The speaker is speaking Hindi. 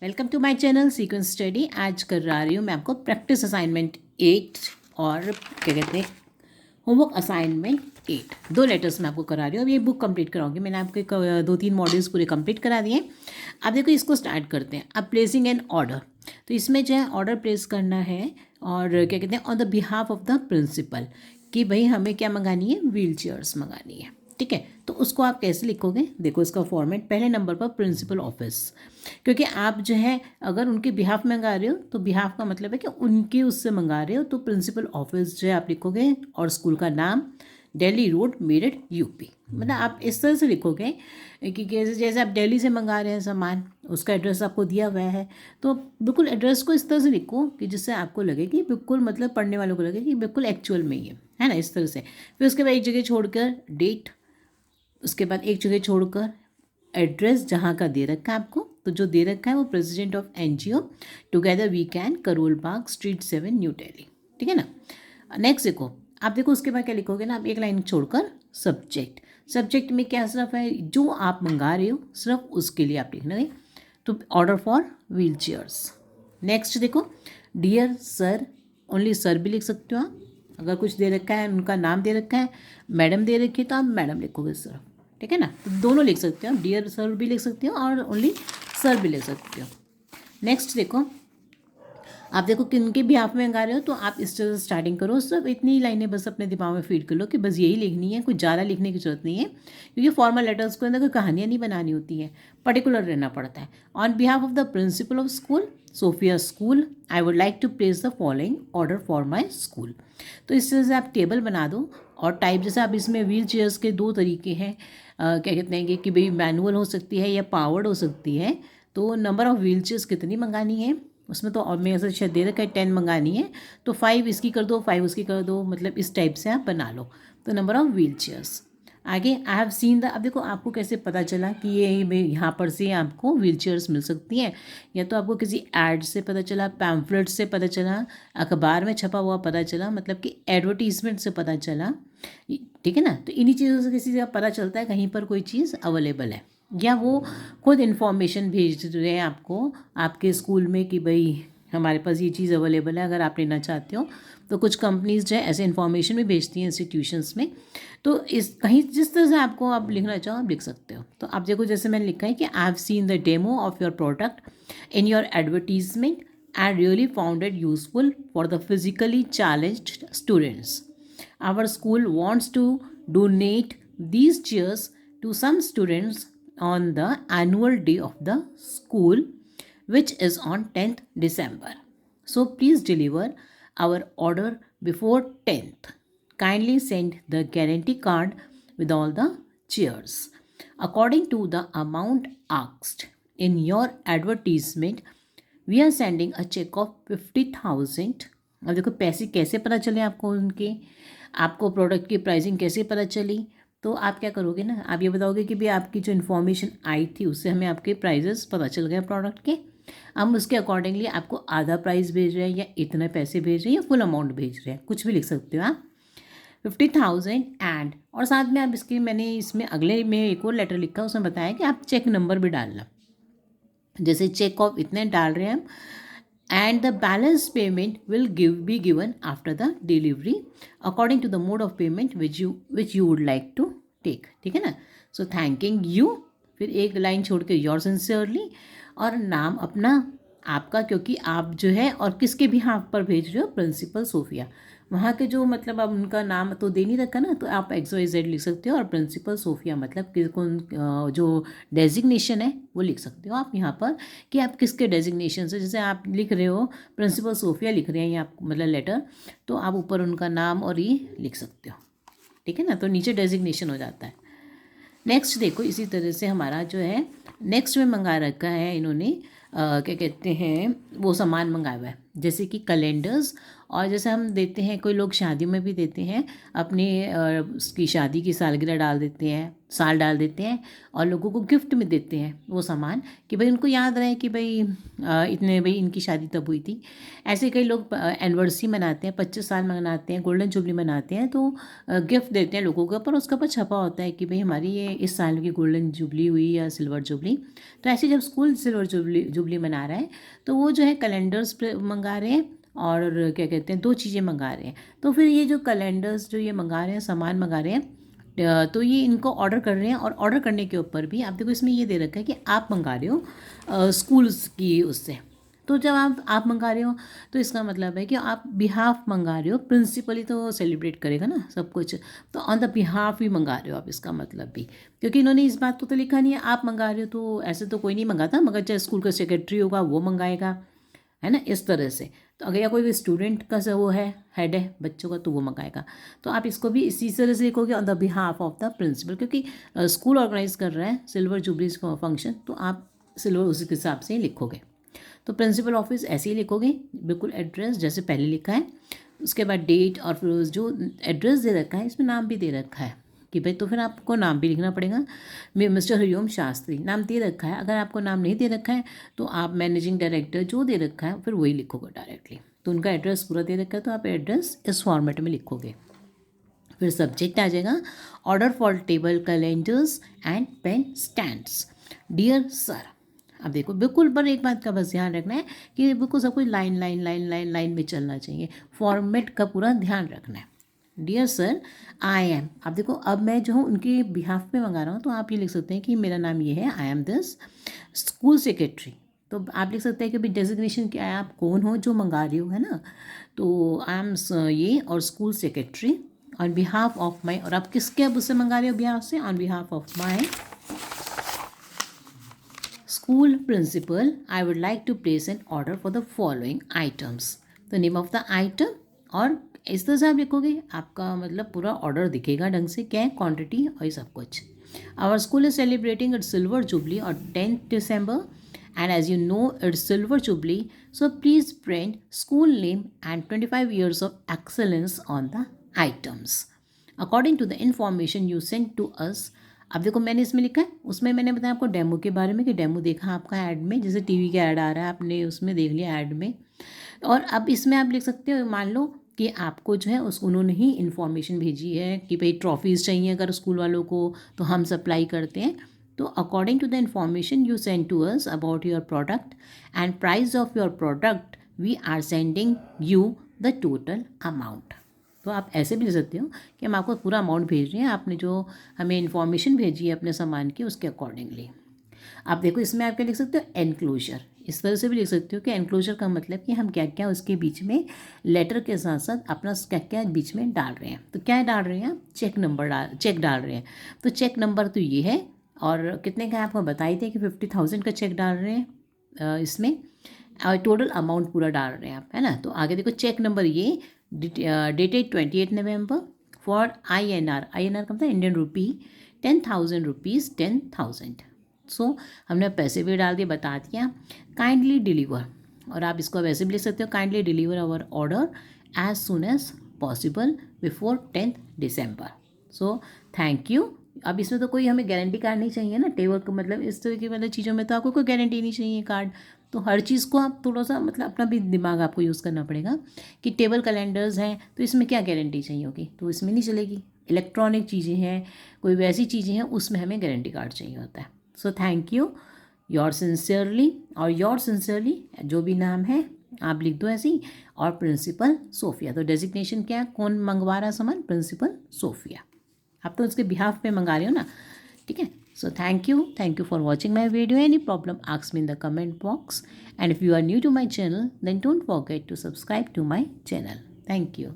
Welcome to my channel sequence study. आज कर रही हूँ मैं आपको प्रैक्टिस असाइनमेंट 8 और क्या कहते हैं होमवर्क असाइनमेंट 8। 2 लेटर्स मैं आपको करा रही हूँ। अब ये बुक कंप्लीट कराऊंगी। मैंने आपको 2-3 मॉड्यूल्स पूरे कंप्लीट करा दिए। अब देखो इसको स्टार्ट करते हैं। अब प्लेसिंग एन ऑर्डर, तो इसमें जो है ऑर्डर प्लेस करना है और क्या कहते हैं on the behalf of the principal कि भाई हमें क्या मंगानी है, व्हील चेयर्स मंगानी है। ठीक है, तो उसको आप कैसे लिखोगे, देखो इसका फॉर्मेट। पहले नंबर पर प्रिंसिपल ऑफिस, क्योंकि आप जो है अगर उनके बिहाफ में मंगा रहे हो तो बिहाफ का मतलब है कि उनके उससे मंगा रहे हो, तो प्रिंसिपल ऑफिस जो है आप लिखोगे और स्कूल का नाम दिल्ली रोड मेरठ यूपी। मतलब आप इस तरह से लिखोगे कि जैसे आप दिल्ली से मंगा रहे हैं सामान, उसका एड्रेस आपको दिया हुआ है, तो बिल्कुल एड्रेस को इस तरह से लिखो कि जिससे आपको लगे कि बिल्कुल मतलब पढ़ने वालों को लगे कि बिल्कुल एक्चुअल में ही है ना, इस तरह से। फिर उसके बाद एक जगह छोड़कर डेट, उसके बाद एक जगह छोड़कर एड्रेस जहाँ का दे रखा है आपको, तो जो दे रखा है वो president of NGO together we can, Karol Bagh street 7 New Delhi. ठीक है ना। नेक्स्ट देखो, आप देखो उसके बाद क्या लिखोगे ना, आप एक लाइन छोड़कर सब्जेक्ट। सब्जेक्ट में क्या सिर्फ है जो आप मंगा रहे हो, सिर्फ उसके लिए आप लिखना है, तो order for wheel chairs. Next देखो, डियर सर, ओनली सर भी लिख सकते हो आप। अगर कुछ दे रखा है, उनका नाम दे रखा है, मैडम दे रखी है, तो आप मैडम लिखोगे सिर्फ। ठीक है ना, तो दोनों लिख सकते हो, डियर सर भी लिख सकते हो और ओनली सर भी लिख सकते हो। नेक्स्ट देखो, आप देखो किन के भी आप में मंगा रहे हो, तो आप इस तरह से स्टार्टिंग करो। सब इतनी लाइनें बस अपने दिमाग में फीड कर लो कि बस यही लिखनी है, कुछ ज़्यादा लिखने की जरूरत नहीं है, क्योंकि फॉर्मल लेटर्स को अंदर कोई कहानियाँ नहीं बनानी होती है, पर्टिकुलर रहना पड़ता है। On behalf of the principal of school Sophia school, I would like to place the following order for my school. तो इस तरह से आप टेबल बना दो और टाइप, जैसे आप इसमें व्हील चेयर्स के 2 तरीके हैं, क्या कहते हैं कि भाई मैनुअल हो सकती है या पावर्ड हो सकती है। तो नंबर ऑफ़ व्हील चेयर्स कितनी मंगानी है उसमें, तो और मेरे से शायद दे रखा है 10 मंगानी है, तो 5 इसकी कर दो, 5 उसकी कर दो, मतलब इस टाइप से आप बना लो। तो नंबर ऑफ़ व्हील चेयर्स। आगे आई हैव सीन द, अब देखो आपको कैसे पता चला कि ये यहाँ पर से आपको व्हील चेयर्स मिल सकती हैं, या तो आपको किसी एड से पता चला, पैम्फलेट से पता चला, अखबार में छपा हुआ पता चला, मतलब कि एडवर्टीजमेंट से पता चला। ठीक है ना, तो इन्हीं चीज़ों से किसी से पता चलता है कहीं पर कोई चीज़ अवेलेबल है, या वो खुद इन्फॉर्मेशन भेज रहे हैं आपको आपके स्कूल में कि भाई हमारे पास ये चीज़ अवेलेबल है, अगर आप लेना चाहते हो। तो कुछ कंपनीज जो है ऐसे इन्फॉर्मेशन भी भेजती हैं इंस्टीट्यूशंस में, तो इस कहीं जिस तरह से आपको आप लिखना चाहो आप लिख सकते हो। तो आप देखो जैसे मैंने लिखा है कि I have seen the demo of your product in your advertisement and really found it useful for the physically challenged students. Our school wants to donate these chairs to some students on the annual day of the school, which is on 10th December. So please deliver our order before 10th. Kindly send the guarantee card with all the chairs. According to the amount asked in your advertisement, we are sending a check of 50,000। अब देखो पैसे कैसे पता चले आपको, उनके आपको प्रोडक्ट की प्राइसिंग कैसे पता चली, तो आप क्या करोगे ना, आप ये बताओगे कि भाई आपकी जो इन्फॉर्मेशन आई थी उससे हमें आपके प्राइजेस पता चल गए प्रोडक्ट के, हम उसके अकॉर्डिंगली आपको आधा प्राइस भेज रहे हैं या इतने पैसे भेज रहे हैं या फुल अमाउंट भेज रहे हैं, कुछ भी लिख सकते हो आप। 50,000 एंड, और साथ में आप इसके, मैंने इसमें अगले में एक और लेटर लिखा, उसमें बताया कि आप चेक नंबर भी डालना, जैसे चेक ऑफ इतने डाल रहे हैं हम, and the balance payment will be given after the delivery according to the mode of payment which you would like to take। ठीक है ना। so thanking you, फिर एक लाइन छोड़ के योर सिंसियरली, और नाम अपना आपका, क्योंकि आप जो है और किसके भी हाथ पर भेज रहे हो, प्रिंसिपल सोफिया। वहाँ के जो मतलब अब उनका नाम तो दे नहीं रखा ना, तो आप XYZ लिख सकते हो, और प्रिंसिपल सोफिया मतलब कि कौन जो डेजिग्नेशन है वो लिख सकते हो आप यहाँ पर कि आप किसके डेजिग्नेशन से, जैसे आप लिख रहे हो प्रिंसिपल सोफिया लिख रहे हैं या मतलब लेटर, तो आप ऊपर उनका नाम और ये लिख सकते हो। ठीक है ना, तो नीचे डेजिग्नेशन हो जाता है। नेक्स्ट देखो, इसी तरह से हमारा जो है नेक्स्ट में मंगा रखा है इन्होंने, क्या कहते हैं वो सामान मंगाया हुआ है, जैसे कि कैलेंडर्स, और जैसे हम देते हैं, कोई लोग शादी में भी देते हैं अपने उसकी शादी की सालगिरह डाल देते हैं, साल डाल देते हैं, और लोगों को गिफ्ट में देते हैं वो सामान कि भाई उनको याद रहे कि भाई इतने भाई इनकी शादी तब हुई थी। ऐसे कई लोग एनिवर्सरी मनाते हैं, 25 साल मनाते हैं, गोल्डन जुबली मनाते हैं, तो गिफ्ट देते हैं लोगों को, पर उसके ऊपर छपा होता है कि भाई हमारी ये इस साल की गोल्डन जुबली हुई या सिल्वर जुबली। तो ऐसे जब स्कूल सिल्वर जुबली जुबली मना रहा है, तो वो जो है कैलेंडर्स मंगा रहे हैं और क्या कहते हैं 2 चीज़ें मंगा रहे हैं। तो फिर ये जो कैलेंडर्स जो ये मंगा रहे हैं, सामान मंगा रहे हैं, तो ये इनको ऑर्डर कर रहे हैं और ऑर्डर करने के ऊपर भी आप देखो इसमें ये दे रखा है कि आप मंगा रहे हो स्कूल्स की उससे। तो जब आप मंगा रहे हो तो इसका मतलब है कि आप बिहाफ मंगा रहे हो, प्रिंसिपली तो सेलिब्रेट करेगा ना सब कुछ, तो ऑन द बिहाफ ही मंगा रहे हो आप, इसका मतलब भी, क्योंकि इन्होंने इस बात को तो लिखा नहीं है आप मंगा रहे हो, तो ऐसे तो कोई नहीं मंगाता, मगर चाहे स्कूल का सेक्रेटरी होगा वो मंगाएगा, है ना, इस तरह से। तो अगर या कोई भी स्टूडेंट का वो है, हेड है बच्चों का, तो वो मंगाएगा। तो आप इसको भी इसी तरह से लिखोगे on the behalf of the principal, क्योंकि स्कूल ऑर्गेनाइज कर रहा है सिल्वर जुबली फंक्शन, तो आप सिल्वर उसी के हिसाब से ही लिखोगे। तो प्रिंसिपल ऑफिस ऐसे ही लिखोगे, बिल्कुल एड्रेस जैसे पहले लिखा है, उसके बाद डेट, और फिर जो एड्रेस दे रखा है इसमें नाम भी दे रखा है कि भाई, तो फिर आपको नाम भी लिखना पड़ेगा। मिस्टर हरिओम शास्त्री नाम दे रखा है, अगर आपको नाम नहीं दे रखा है तो आप मैनेजिंग डायरेक्टर जो दे रखा है फिर वही लिखोगे डायरेक्टली। तो उनका एड्रेस पूरा दे रखा है तो आप एड्रेस इस फॉर्मेट में लिखोगे। फिर सब्जेक्ट आ जाएगा order for table calendars and pen stands, dear sir. अब देखो बिल्कुल, पर एक बात का बस ध्यान रखना है कि बिल्कुल सब कुछ line line line line line में चलना चाहिए, फॉर्मेट का पूरा ध्यान रखना है। डियर सर आई एम, अब देखो अब मैं जो हूँ उनके बिहाफ पे मंगा रहा हूँ, तो आप ये लिख सकते हैं कि मेरा नाम ये है, I am this school secretary. तो आप लिख सकते हैं कि भाई डेजिग्नेशन क्या है, आप कौन हो जो मंगा रही हो, है ना। तो आई एम ये और school secretary on behalf of माई, और आप किसके अब उससे मंगा रहे हो बिहाफ से, on behalf of my school principal, I would like to place an order for the following items, the name of the item, और इस तरह से आप लिखोगे, आपका मतलब पूरा ऑर्डर दिखेगा ढंग से, क्या है, क्वांटिटी और ये सब कुछ। Our school is celebrating its silver jubilee और 10th December, and as you know it's silver jubilee, so please print school name and 25 years of excellence on the items according to the information you sent to us। अब देखो मैंने इसमें लिखा है, उसमें मैंने बताया आपको डेमो के बारे में कि डेमो देखा आपका ऐड में, जैसे टीवी का ऐड आ रहा है आपने उसमें देख लिया ऐड में। और अब इसमें आप लिख सकते हो, मान लो कि आपको जो है उन्होंने ही इन्फॉर्मेशन भेजी है कि भाई ट्रॉफीज़ चाहिए अगर स्कूल वालों को, तो हम सप्लाई करते हैं। तो according to the information you send to us about your product and price of your product, we are sending you the total amount. तो आप ऐसे भी लिख सकते हो कि हम आपको पूरा अमाउंट भेज रहे हैं, आपने जो हमें इन्फॉर्मेशन भेजी है अपने सामान की उसके अकॉर्डिंगली। आप देखो इसमें आप क्या लिख सकते हो, एनक्लोजर, इस तरह से भी लिख सकते हो कि एनक्लोजर का मतलब कि हम क्या क्या उसके बीच में लेटर के साथ साथ अपना क्या क्या बीच में डाल रहे हैं। तो क्या डाल रहे हैं आप, चेक डाल रहे हैं। तो चेक नंबर तो ये है, और कितने का आपको बताई थे कि 50,000 का चेक डाल रहे हैं इसमें, और टोटल अमाउंट पूरा डाल रहे हैं आप, है ना। तो आगे देखो चेक नंबर ये डेटेड 28 November फॉर INR का मतलब इंडियन रुपी 10,000 रुपीज़ 10,000। सो हमने पैसे भी डाल दिए, बता दिया। काइंडली डिलीवर, और आप इसको वैसे भी लिख सकते हो, kindly deliver our order as soon as possible before 10th December। So thank you. अब इसमें तो कोई हमें गारंटी कार्ड नहीं चाहिए ना, टेबल का मतलब इस तरह की मतलब चीज़ों में तो आपको कोई गारंटी नहीं चाहिए कार्ड। तो हर चीज़ को आप थोड़ा सा मतलब अपना भी दिमाग आपको यूज़ करना पड़ेगा कि टेबल कैलेंडर्स हैं तो इसमें क्या गारंटी चाहिए होगी, तो इसमें नहीं चलेगी। इलेक्ट्रॉनिक चीज़ें हैं, कोई वैसी चीज़ें हैं, उसमें हमें गारंटी कार्ड चाहिए होता है। सो थैंक यू, योर सिंसियरली, और योर सिंसियरली जो भी नाम है आप लिख दो ऐसे ही, और प्रिंसिपल सोफिया। तो डेजिग्नेशन क्या है, कौन मंगवा रहा है सामान, प्रिंसिपल सोफिया। आप तो उसके बिहाफ पे मंगा रहे हो ना, ठीक है। सो thank you for watching my video. Any problem ask me in the comment box, and if you are new to my channel then don't forget to subscribe to my channel. Thank you.